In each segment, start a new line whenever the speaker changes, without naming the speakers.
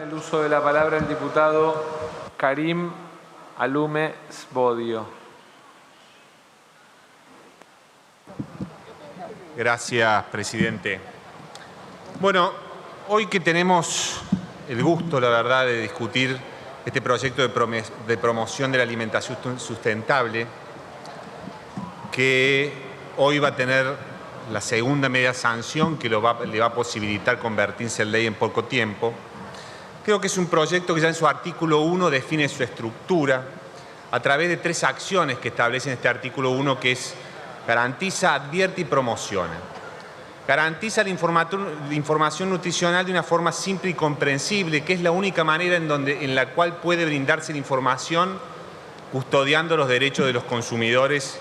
el uso de la palabra el diputado Karim Alume Svodio.
Gracias, presidente. Bueno, hoy que tenemos el gusto, la verdad, de discutir este proyecto de promoción de la alimentación sustentable, que hoy va a tener la segunda media sanción que le va a posibilitar convertirse en ley en poco tiempo. Creo que es un proyecto que ya en su artículo 1 define su estructura a través de 3 acciones que establece en este artículo 1, que es garantiza, advierte y promociona. Garantiza la información nutricional de una forma simple y comprensible, que es la única manera en la cual puede brindarse la información custodiando los derechos de los consumidores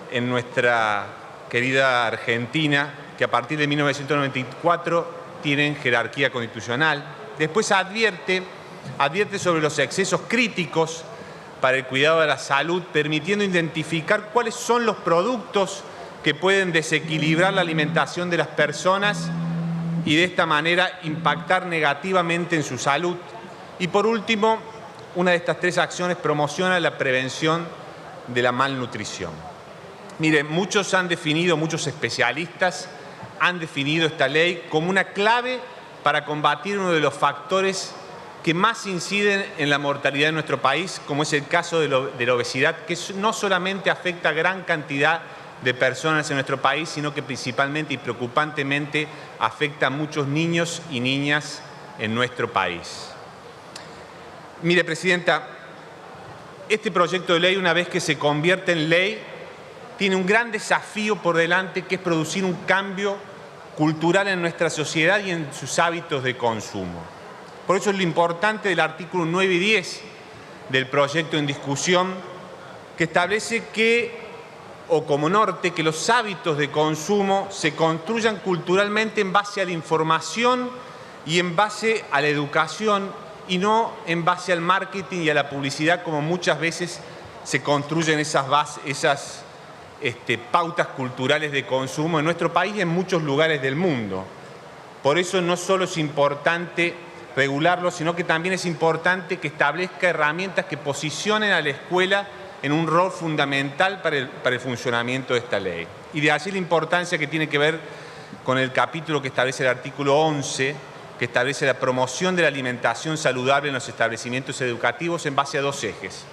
en nuestra querida Argentina, que a partir de 1994 tienen jerarquía constitucional. Después advierte sobre los excesos críticos para el cuidado de la salud, permitiendo identificar cuáles son los productos que pueden desequilibrar la alimentación de las personas y de esta manera impactar negativamente en su salud. Y por último, una de estas 3 acciones promociona la prevención de la malnutrición. Miren, muchos especialistas han definido esta ley como una clave para combatir uno de los factores que más inciden en la mortalidad de nuestro país, como es el caso de la obesidad, que no solamente afecta a gran cantidad de personas en nuestro país, sino que principalmente y preocupantemente afecta a muchos niños y niñas en nuestro país. Mire, presidenta, este proyecto de ley, una vez que se convierte en ley, tiene un gran desafío por delante, que es producir un cambio cultural en nuestra sociedad y en sus hábitos de consumo. Por eso es lo importante del artículo 9 y 10 del proyecto en discusión, que establece como norte, que los hábitos de consumo se construyan culturalmente en base a la información y en base a la educación, y no en base al marketing y a la publicidad, como muchas veces se construyen esas pautas culturales de consumo en nuestro país y en muchos lugares del mundo. Por eso no solo es importante regularlo, sino que también es importante que establezca herramientas que posicionen a la escuela en un rol fundamental para el funcionamiento de esta ley. Y de allí la importancia que tiene que ver con el capítulo que establece el artículo 11, que establece la promoción de la alimentación saludable en los establecimientos educativos en base a 2 ejes: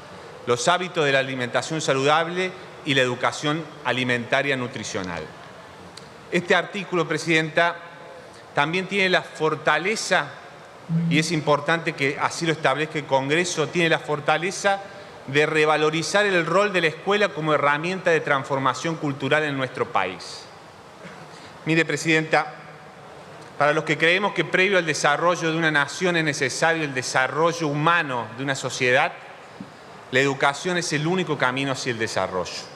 los hábitos de la alimentación saludable y la educación alimentaria nutricional. Este artículo, presidenta, también tiene la fortaleza, y es importante que así lo establezca el Congreso, tiene la fortaleza de revalorizar el rol de la escuela como herramienta de transformación cultural en nuestro país. Mire, presidenta, para los que creemos que previo al desarrollo de una nación es necesario el desarrollo humano de una sociedad, la educación es el único camino hacia el desarrollo.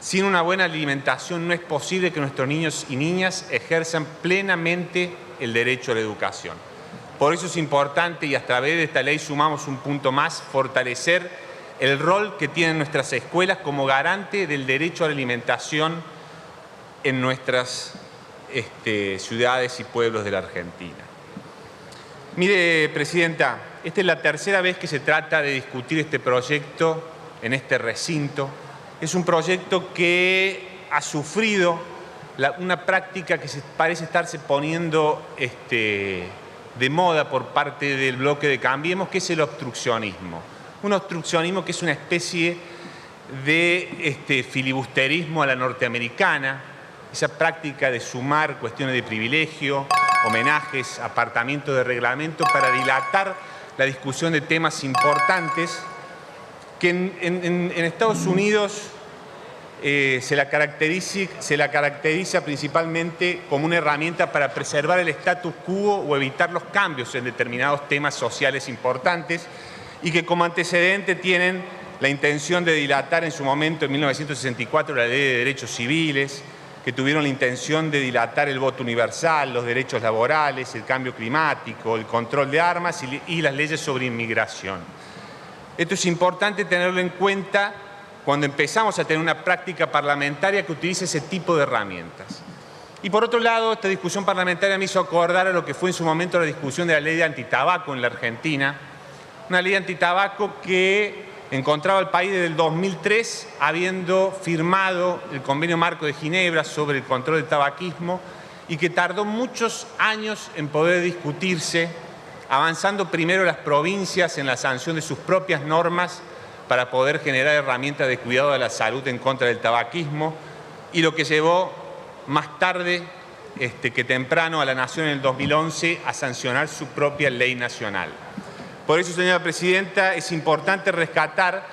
Sin una buena alimentación no es posible que nuestros niños y niñas ejerzan plenamente el derecho a la educación. Por eso es importante, y a través de esta ley sumamos un punto más, fortalecer el rol que tienen nuestras escuelas como garante del derecho a la alimentación en nuestras ciudades y pueblos de la Argentina. Mire, presidenta, esta es la tercera vez que se trata de discutir este proyecto en este recinto. Es un proyecto que ha sufrido una práctica que parece estarse poniendo de moda por parte del bloque de Cambiemos, que es el obstruccionismo. Un obstruccionismo que es una especie de filibusterismo a la norteamericana, esa práctica de sumar cuestiones de privilegio, homenajes, apartamientos de reglamento para dilatar la discusión de temas importantes que en Estados Unidos se la caracteriza principalmente como una herramienta para preservar el status quo o evitar los cambios en determinados temas sociales importantes, y que como antecedente tienen la intención de dilatar en su momento, en 1964, la Ley de Derechos Civiles, que tuvieron la intención de dilatar el voto universal, los derechos laborales, el cambio climático, el control de armas y las leyes sobre inmigración. Esto es importante tenerlo en cuenta cuando empezamos a tener una práctica parlamentaria que utilice ese tipo de herramientas. Y por otro lado, esta discusión parlamentaria me hizo acordar a lo que fue en su momento la discusión de la ley de antitabaco en la Argentina. Una ley de antitabaco que encontraba al país desde el 2003 habiendo firmado el Convenio Marco de Ginebra sobre el control del tabaquismo y que tardó muchos años en poder discutirse, avanzando primero las provincias en la sanción de sus propias normas para poder generar herramientas de cuidado de la salud en contra del tabaquismo, y lo que llevó más tarde que temprano a la Nación en el 2011 a sancionar su propia ley nacional. Por eso, señora Presidenta, es importante rescatar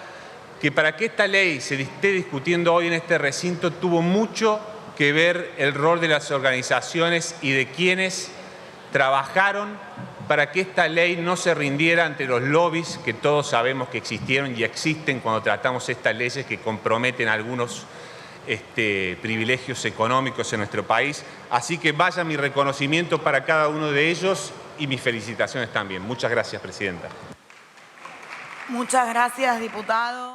que para que esta ley se esté discutiendo hoy en este recinto tuvo mucho que ver el rol de las organizaciones y de quienes trabajaron para que esta ley no se rindiera ante los lobbies que todos sabemos que existieron y existen cuando tratamos estas leyes que comprometen algunos privilegios económicos en nuestro país. Así que vaya mi reconocimiento para cada uno de ellos y mis felicitaciones también. Muchas gracias, Presidenta.
Muchas gracias, diputado.